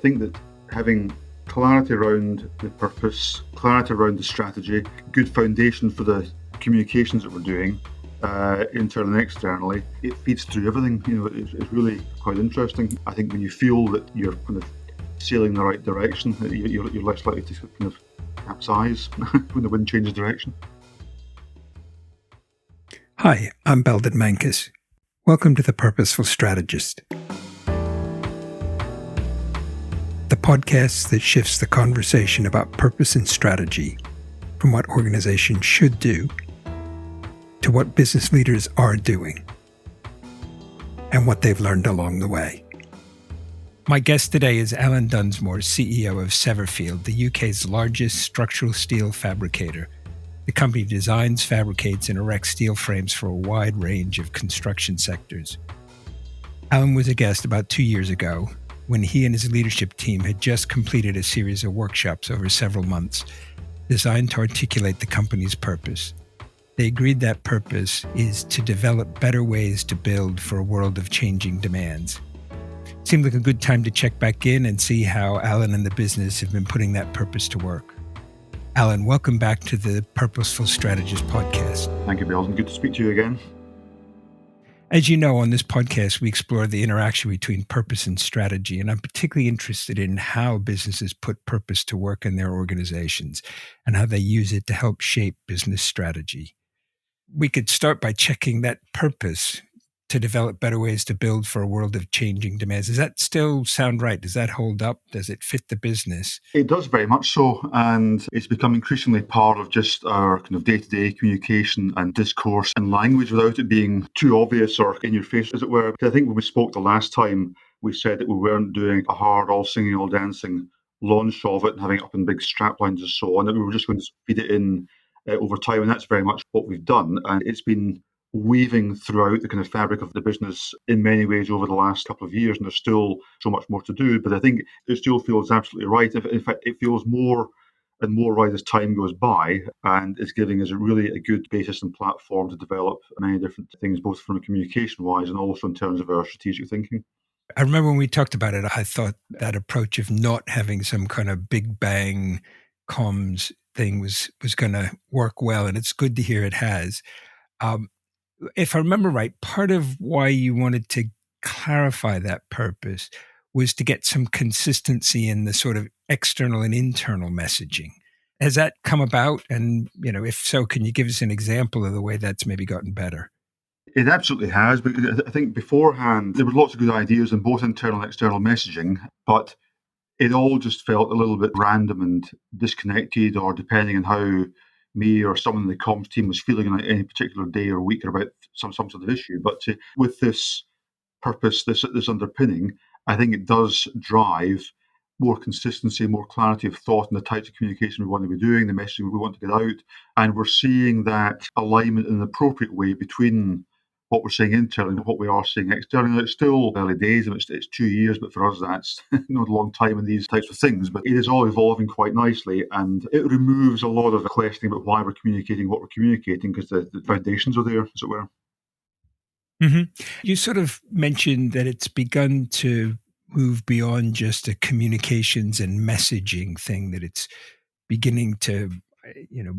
think that having clarity around the purpose, clarity around the strategy, good foundation for the communications that we're doing, internally and externally, it feeds through everything. It's really quite interesting. I think when you feel that you're kind of sailing in the right direction, you're less likely to kind of capsize when the wind changes direction. Hi, I'm Belden Mankus. Welcome to the Purposeful Strategist, the podcast that shifts the conversation about purpose and strategy from what organizations should do to what business leaders are doing and what they've learned along the way. My guest today is Alan Dunsmore, CEO of Severfield, the UK's largest structural steel fabricator. The company designs, fabricates, and erects steel frames for a wide range of construction sectors. Alan was a guest about 2 years ago when he and his leadership team had just completed a series of workshops over several months designed to articulate the company's purpose. They agreed that purpose is to develop better ways to build for a world of changing demands. It seemed like a good time to check back in and see how Alan and the business have been putting that purpose to work. Alan, welcome back to the Purposeful Strategist podcast. Thank you, Belden. Good to speak to you again. As you know, on this podcast, we explore the interaction between purpose and strategy, and I'm particularly interested in how businesses put purpose to work in their organizations and how they use it to help shape business strategy. We could start by checking that purpose to develop better ways to build for a world of changing demands. Does that still sound right? Does that hold up? Does it fit the business? It does very much so, and it's become increasingly part of just our kind of day-to-day communication and discourse and language without it being too obvious or in your face, as it were. Because I think when we spoke the last time, we said that we weren't doing a hard, all singing, all dancing launch of it and having it up in big straplines and so on, that we were just going to feed it in over time, and that's very much what we've done. And it's been weaving throughout the kind of fabric of the business in many ways over the last couple of years, and there's still so much more to do. But I think it still feels absolutely right. In fact, it feels more and more right as time goes by, and it's giving us a good basis and platform to develop many different things, both from a communication-wise and also in terms of our strategic thinking. I remember when we talked about it, I thought that approach of not having some kind of big bang comms thing was going to work well, and it's good to hear it has. If I remember right, part of why you wanted to clarify that purpose was to get some consistency in the sort of external and internal messaging. Has that come about? And, if so, can you give us an example of the way that's maybe gotten better? It absolutely has, but I think beforehand there were lots of good ideas in both internal and external messaging, but it all just felt a little bit random and disconnected, or depending on how me or someone in the comms team was feeling on any particular day or week about some sort of issue. But with this purpose, this underpinning, I think it does drive more consistency, more clarity of thought and the types of communication we want to be doing, the messaging we want to get out. And we're seeing that alignment in an appropriate way between what we're saying internally and what we are saying externally. It's still early days, and it's 2 years, but for us that's not a long time in these types of things. But it is all evolving quite nicely, and it removes a lot of the questioning about why we're communicating what we're communicating, because the foundations are there, as it were. Mm-hmm. You sort of mentioned that it's begun to move beyond just a communications and messaging thing, that it's beginning to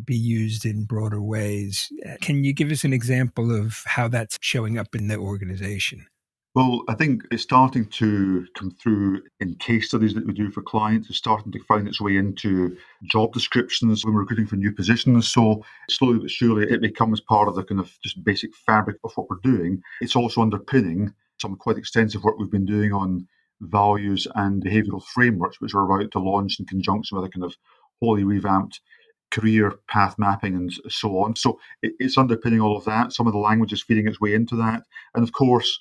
be used in broader ways. Can you give us an example of how that's showing up in the organization? Well, I think it's starting to come through in case studies that we do for clients. It's starting to find its way into job descriptions when we're recruiting for new positions. So slowly but surely it becomes part of the kind of just basic fabric of what we're doing. It's also underpinning some quite extensive work we've been doing on values and behavioural frameworks, which we're about to launch in conjunction with a kind of wholly revamped career path mapping and so on. So it's underpinning all of that. Some of the language is feeding its way into that. And of course,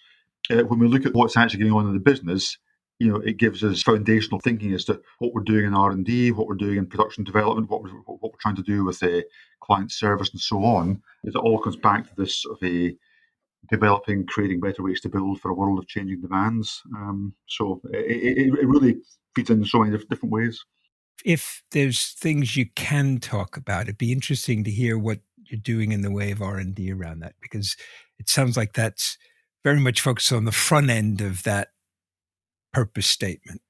when we look at what's actually going on in the business, it gives us foundational thinking as to what we're doing in R&D, what we're doing in production development, what we're trying to do with the client service and so on. It all comes back to this of a developing, creating better ways to build for a world of changing demands. So it really feeds in so many different ways. If there's things you can talk about, it'd be interesting to hear what you're doing in the way of R&D around that, because it sounds like that's very much focused on the front end of that purpose statement.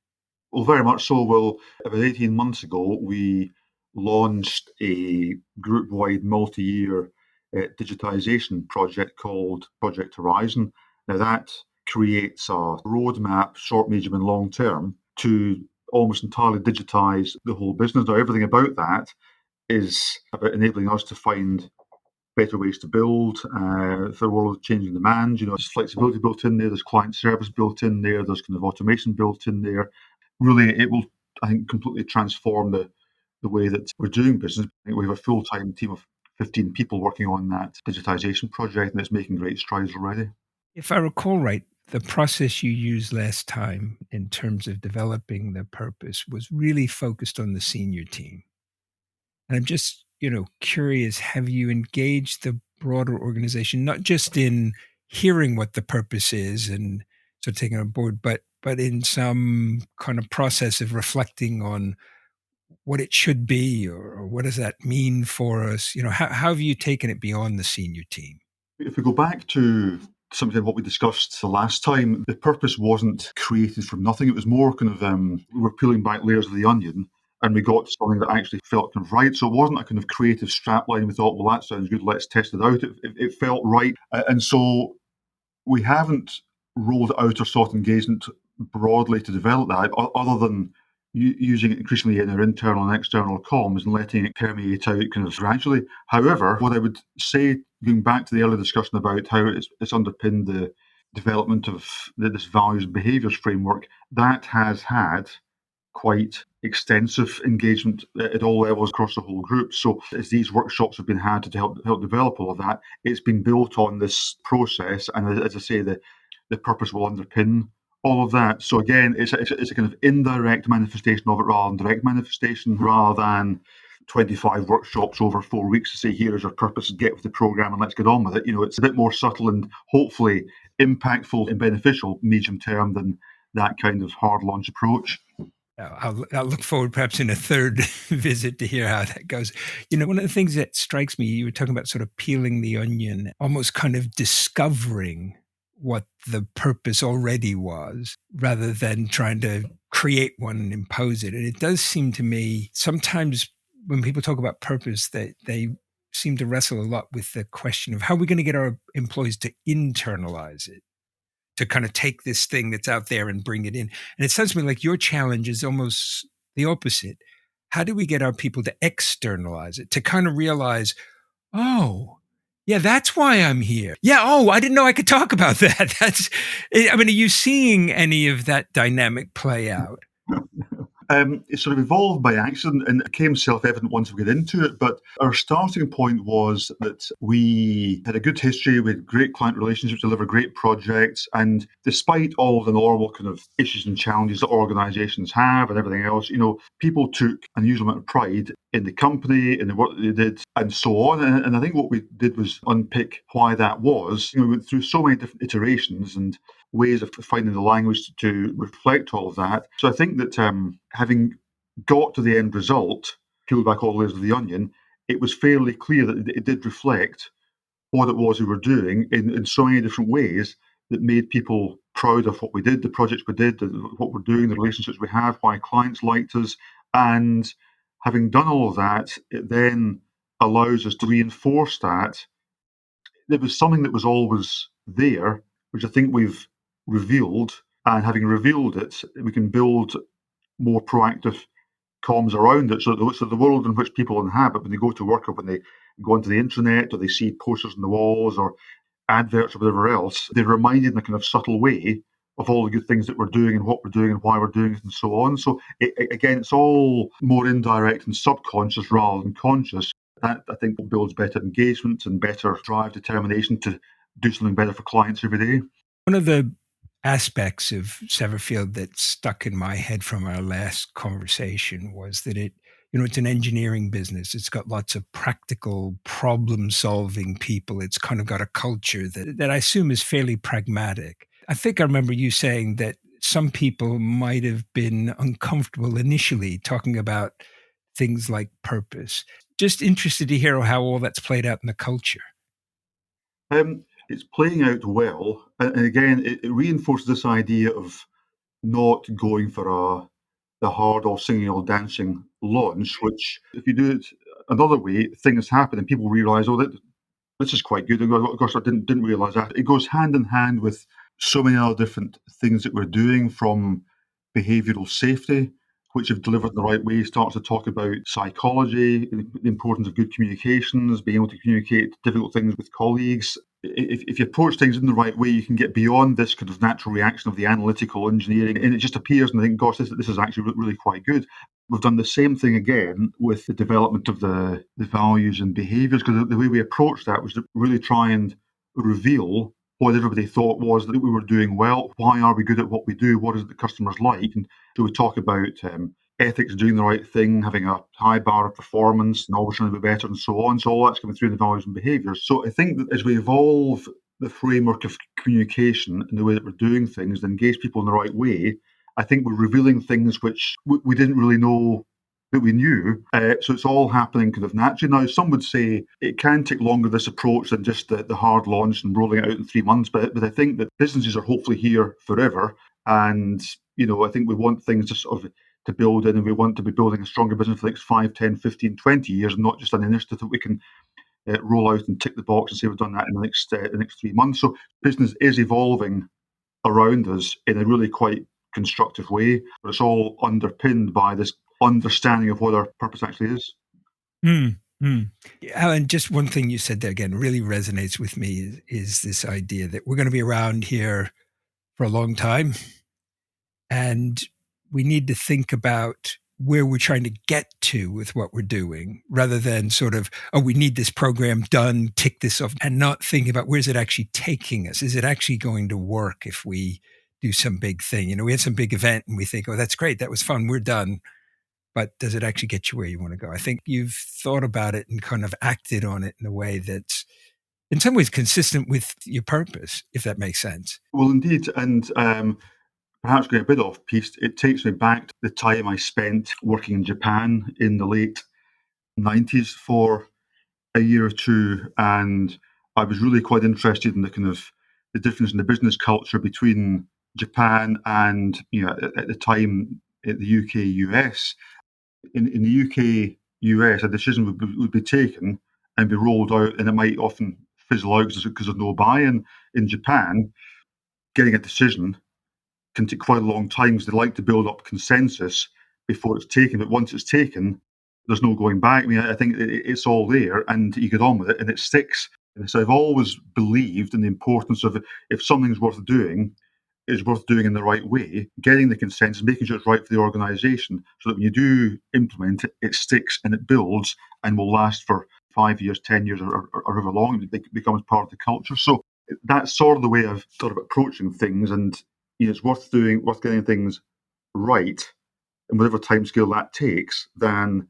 Well, very much so. Well, about 18 months ago, we launched a group-wide multi-year digitisation project called Project Horizon. Now, that creates a roadmap, short, medium, and long term, to almost entirely digitise the whole business. Now, everything about that is about enabling us to find better ways to build for a world of changing demand. There's flexibility built in there, there's client service built in there, there's kind of automation built in there. Really, it will, I think, completely transform the way that we're doing business. I think we have a full-time team of 15 people working on that digitisation project, and it's making great strides already. If I recall right, the process you used last time in terms of developing the purpose was really focused on the senior team. And I'm just, curious, have you engaged the broader organization, not just in hearing what the purpose is and so taking it on board, but in some kind of process of reflecting on what it should be or what does that mean for us? How have you taken it beyond the senior team? If we go back to something of what we discussed the last time, the purpose wasn't created from nothing. It was more kind of we were peeling back layers of the onion, and we got something that actually felt kind of right. So it wasn't a kind of creative strapline. We thought, well, that sounds good. Let's test it out. It felt right, and so we haven't rolled out our SWOT engagement broadly to develop that, other than using it increasingly in our internal and external comms and letting it permeate out kind of gradually. However, what I would say, going back to the earlier discussion about how it's underpinned the development of this values and behaviours framework, that has had quite extensive engagement at all levels across the whole group. So as these workshops have been had to help develop all of that, it's been built on this process. And as I say, the purpose will underpin all of that. So again, it's a kind of indirect manifestation of it rather than direct manifestation, rather than 25 workshops over 4 weeks to say, here is our purpose, get with the program and let's get on with it. It's a bit more subtle and hopefully impactful and beneficial medium term than that kind of hard launch approach. I'll look forward perhaps in a third visit to hear how that goes. One of the things that strikes me, you were talking about sort of peeling the onion, almost kind of discovering what the purpose already was rather than trying to create one and impose it. And it does seem to me sometimes when people talk about purpose, they seem to wrestle a lot with the question of how are we going to get our employees to internalize it, to kind of take this thing that's out there and bring it in. And it sounds to me like your challenge is almost the opposite. How do we get our people to externalize it, to kind of realize, oh, yeah, that's why I'm here. Yeah, oh, I didn't know I could talk about that. Are you seeing any of that dynamic play out? It sort of evolved by accident and it became self-evident once we got into it. But our starting point was that we had a good history, we had great client relationships, delivered great projects. And despite all the normal kind of issues and challenges that organizations have and everything else, people took an unusual amount of pride in the company, in the work that they did, and so on. And I think what we did was unpick why that was. We went through so many different iterations and ways of finding the language to reflect all of that. So I think that having got to the end result, peeled back all the layers of the onion, it was fairly clear that it did reflect what it was we were doing in so many different ways that made people proud of what we did, the projects we did, what we're doing, the relationships we have, why clients liked us. And having done all of that, it then allows us to reinforce that there was something that was always there, which I think we've revealed. And having revealed it, we can build more proactive comms around it. So the world in which people inhabit, when they go to work or when they go onto the internet or they see posters on the walls or adverts or whatever else, they're reminded in a kind of subtle way of all the good things that we're doing and what we're doing and why we're doing it and so on. So again, it's all more indirect and subconscious rather than conscious. That, I think, builds better engagement and better drive, determination to do something better for clients every day. One of the aspects of Severfield that stuck in my head from our last conversation was that it's an engineering business. It's got lots of practical problem-solving people. It's kind of got a culture that I assume is fairly pragmatic. I think I remember you saying that some people might have been uncomfortable initially talking about things like purpose. Just interested to hear how all that's played out in the culture. It's playing out well. And again, it reinforces this idea of not going for the hard all singing, all dancing launch, which if you do it another way, things happen and people realise, oh, this is quite good. Oh gosh, I didn't realise that. It goes hand in hand with so many other different things that we're doing, from behavioural safety, which if delivered in the right way starts to talk about psychology, the importance of good communications, being able to communicate difficult things with colleagues. If you approach things in the right way, you can get beyond this kind of natural reaction of the analytical engineering, and it just appears and I think, gosh, this is actually really quite good. We've done the same thing again with the development of the values and behaviours, because the way we approached that was to really try and reveal what everybody thought was that we were doing well. Why are we good at what we do? What is it the customers like? And so we talk about ethics, doing the right thing, having a high bar of performance, and always trying to be better, and so on. So all that's coming through in the values and behaviours. So I think that as we evolve the framework of communication and the way that we're doing things, and engage people in the right way, I think we're revealing things which we didn't really know that we knew. So it's all happening kind of naturally. Now, some would say it can take longer, this approach, than just the hard launch and rolling it out in 3 months. But I think that businesses are hopefully here forever. And, I think we want things to sort of to build in, and we want to be building a stronger business for the next 5, 10, 15, 20 years, and not just an initiative that we can roll out and tick the box and say we've done that in the next 3 months. So business is evolving around us in a really quite constructive way, but it's all underpinned by this understanding of what our purpose actually is. Alan, just one thing you said there again really resonates with me is this idea that we're going to be around here for a long time, and we need to think about where we're trying to get to with what we're doing, rather than sort of, oh, we need this program done, tick this off, and not thinking about where's it actually taking us. Is it actually going to work if we do some big thing? We had some big event and we think, oh, that's great, that was fun, we're done. But does it actually get you where you want to go? I think you've thought about it and kind of acted on it in a way that's in some ways consistent with your purpose, if that makes sense. Well, indeed. And perhaps going a bit off piste, it takes me back to the time I spent working in Japan in the late 90s for a year or two. And I was really quite interested in the difference in the business culture between Japan and, at the time, at the UK, US. In the UK, US, a decision would be taken and be rolled out, and it might often fizzle out because there's no buy-in. In Japan, getting a decision can take quite a long time because they like to build up consensus before it's taken. But once it's taken, there's no going back. I mean, I think it's all there, and you get on with it, and it sticks. And so I've always believed in the importance of, if something's worth doing, is worth doing in the right way, getting the consensus, making sure it's right for the organisation, so that when you do implement it, it sticks and it builds and will last for 5 years, 10 years, or however long it becomes part of the culture. So that's sort of the way I've sort of approaching things, and it's worth getting things right, and whatever timescale that takes, than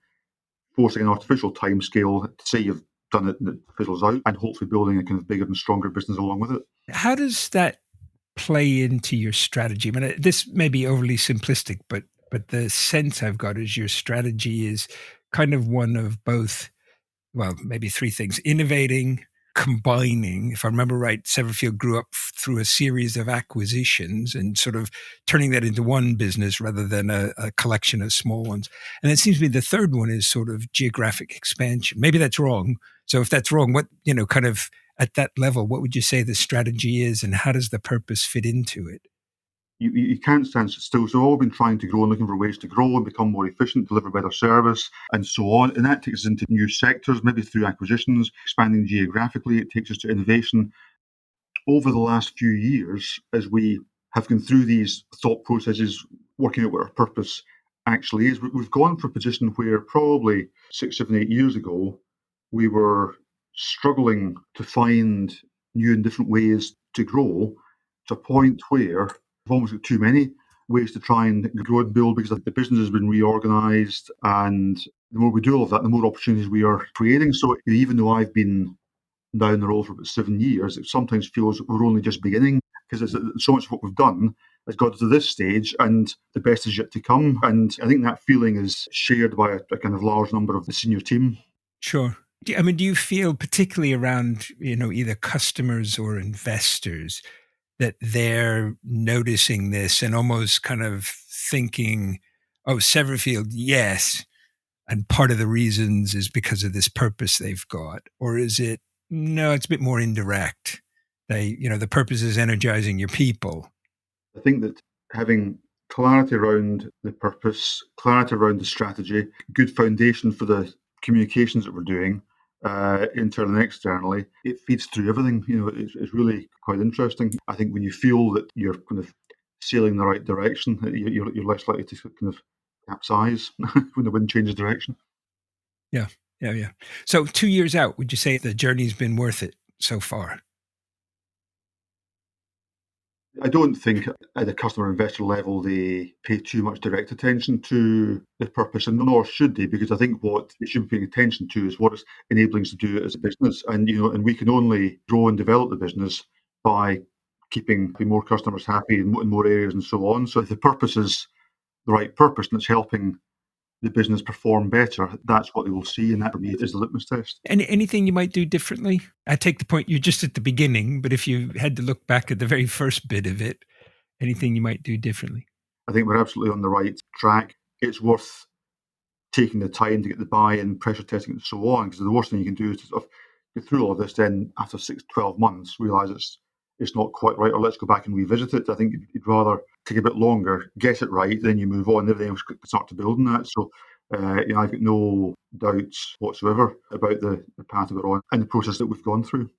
forcing an artificial timescale to say you've done it and it fizzles out, and hopefully building a kind of bigger and stronger business along with it. How does that play into your strategy? I mean, this may be overly simplistic, but the sense I've got is your strategy is kind of one of both, well, maybe three things: innovating, combining. If I remember right, Severfield grew up through a series of acquisitions and sort of turning that into one business rather than a collection of small ones. And it seems to me the third one is sort of geographic expansion. Maybe that's wrong. So if that's wrong, what, kind of at that level, what would you say the strategy is, and how does the purpose fit into it? You can't stand still. So we've all been trying to grow and looking for ways to grow and become more efficient, deliver better service, and so on. And that takes us into new sectors, maybe through acquisitions, expanding geographically. It takes us to innovation. Over the last few years, as we have gone through these thought processes, working out what our purpose actually is, we've gone from a position where probably 6, 7, 8 years ago, we were struggling to find new and different ways to grow, to a point where we've almost got too many ways to try and grow and build, because the business has been reorganized, and the more we do all of that, the more opportunities we are creating. So even though I've been down the road for about 7 years, it sometimes feels we're only just beginning, because so much of what we've done has got to this stage, and the best is yet to come. And I think that feeling is shared by a kind of large number of the senior team. Sure. I mean, do you feel particularly around, either customers or investors, that they're noticing this and almost kind of thinking, Oh, Severfield, yes. And part of the reasons is because of this purpose they've got? Or is it, no, it's a bit more indirect? The purpose is energizing your people. I think that having clarity around the purpose, clarity around the strategy, good foundation for the communications that we're doing, internally and externally, it feeds through everything. It's really quite interesting. I think when you feel that you're kind of sailing in the right direction, you're less likely to kind of capsize when the wind changes direction. Yeah. So 2 years out, would you say the journey's been worth it so far? I don't think at the customer investor level they pay too much direct attention to the purpose, and nor should they, because I think what they should be paying attention to is what it's enabling us to do as a business. And we can only grow and develop the business by keeping more customers happy in more areas and so on. So if the purpose is the right purpose and it's helping the business perform better, that's what they will see, and that for me is the litmus test. Anything you might do differently? I take the point you're just at the beginning, but if you had to look back at the very first bit of it, anything you might do differently? I think we're absolutely on the right track. It's worth taking the time to get the buy-in, pressure testing, and so on. Because the worst thing you can do is to sort of get through all of this, then after 6 to 12 months, realise it's not quite right, or let's go back and revisit it. I think you'd rather take a bit longer, get it right, then you move on. Everything else can start to build on that. So, I've got no doubts whatsoever about the path that we're on and the process that we've gone through.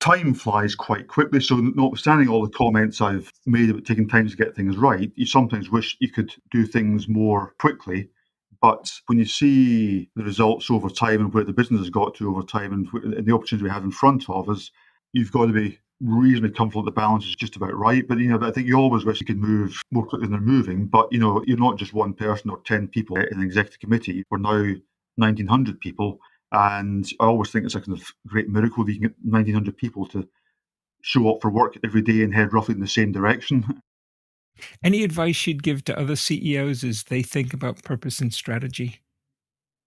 Time flies quite quickly, so notwithstanding all the comments I've made about taking time to get things right, you sometimes wish you could do things more quickly. But when you see the results over time and where the business has got to over time and the opportunities we have in front of us, you've got to be reasonably comfortable that the balance is just about right. But I think you always wish you could move more quickly than they're moving. But you're not just one person or 10 people in an executive committee. We're now 1,900 people, and I always think it's a kind of great miracle that you can get 1,900 people to show up for work every day and head roughly in the same direction. Any advice you'd give to other CEOs as they think about purpose and strategy?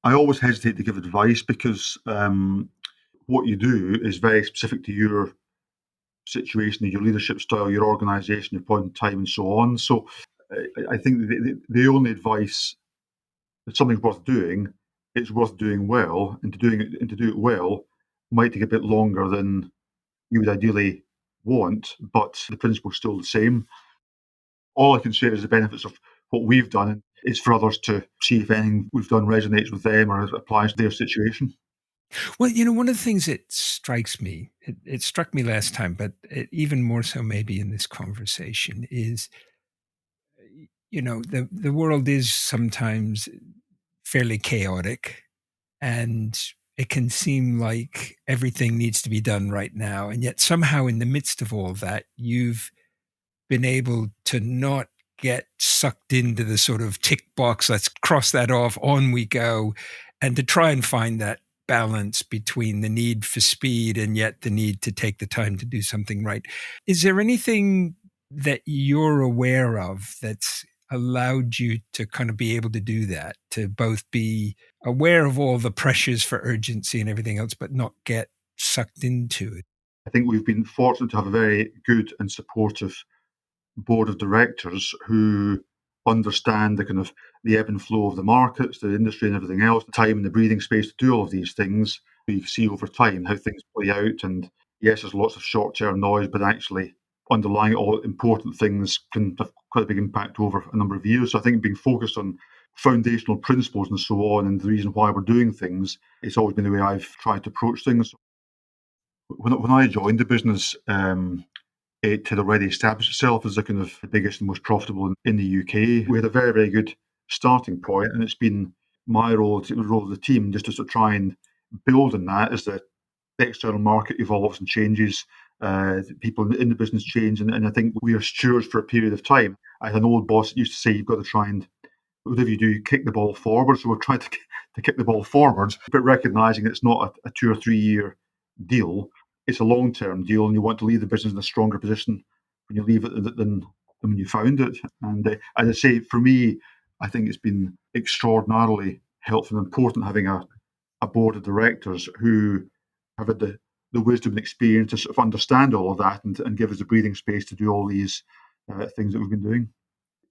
I always hesitate to give advice because what you do is very specific to your situation, your leadership style, your organisation, your point in time, and so on. So I think the only advice that something's worth doing, it's worth doing well, and to do it well might take a bit longer than you would ideally want, but the principle's still the same. All I can share is the benefits of what we've done is for others to see if anything we've done resonates with them or applies to their situation. Well, one of the things that strikes me, it struck me last time, but even more so maybe in this conversation is, the world is sometimes fairly chaotic, and it can seem like everything needs to be done right now. And yet somehow in the midst of all that, you've been able to not get sucked into the sort of tick box, let's cross that off, on we go, and to try and find that balance between the need for speed and yet the need to take the time to do something right. Is there anything that you're aware of that's allowed you to kind of be able to do that, to both be aware of all the pressures for urgency and everything else, but not get sucked into it? I think we've been fortunate to have a very good and supportive board of directors who understand the kind of the ebb and flow of the markets, the industry, and everything else, the time and the breathing space to do all of these things. You see over time how things play out, and yes, there's lots of short-term noise, but actually underlying all important things can have quite a big impact over a number of years. So I think being focused on foundational principles and so on, and the reason why we're doing things, it's always been the way I've tried to approach things. When I joined the business, it had already established itself as the kind of the biggest and most profitable in the UK. We had a very, very good starting point, and it's been my role, the role of the team, just to sort of try and build on that as the external market evolves and changes. People in the business change, and I think we are stewards for a period of time. I had an old boss that used to say, "You've got to try and whatever you do, kick the ball forward." So we're trying to kick the ball forwards, but recognizing it's not a 2 or 3 year deal. It's a long term deal, and you want to leave the business in a stronger position when you leave it than when you found it. And as I say, for me, I think it's been extraordinarily helpful and important having a board of directors who have had the wisdom and experience to sort of understand all of that and give us the breathing space to do all these things that we've been doing.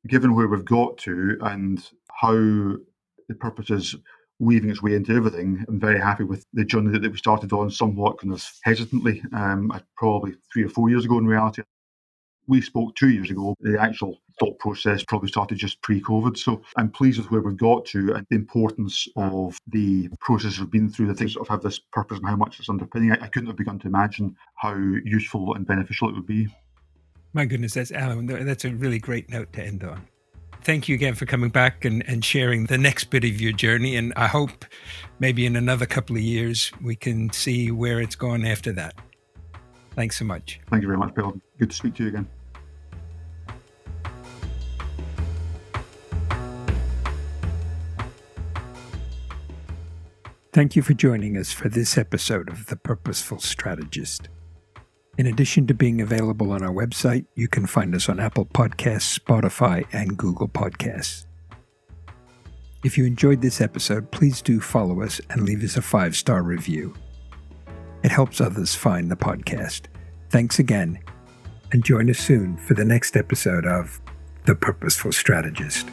Given where we've got to and how the purpose is weaving its way into everything. I'm very happy with the journey that we started on somewhat kind of hesitantly, probably 3 or 4 years ago in reality. We spoke 2 years ago. The actual thought process probably started just pre-COVID. So I'm pleased with where we've got to and the importance of the process we've been through, the things that have this purpose and how much it's underpinning. I couldn't have begun to imagine how useful and beneficial it would be. My goodness, Alan, that's a really great note to end on. Thank you again for coming back and sharing the next bit of your journey. And I hope maybe in another couple of years, we can see where it's gone after that. Thanks so much. Thank you very much, Bill. Good to speak to you again. Thank you for joining us for this episode of The Purposeful Strategist. In addition to being available on our website, you can find us on Apple Podcasts, Spotify, and Google Podcasts. If you enjoyed this episode, please do follow us and leave us a 5-star review. It helps others find the podcast. Thanks again, and join us soon for the next episode of The Purposeful Strategist.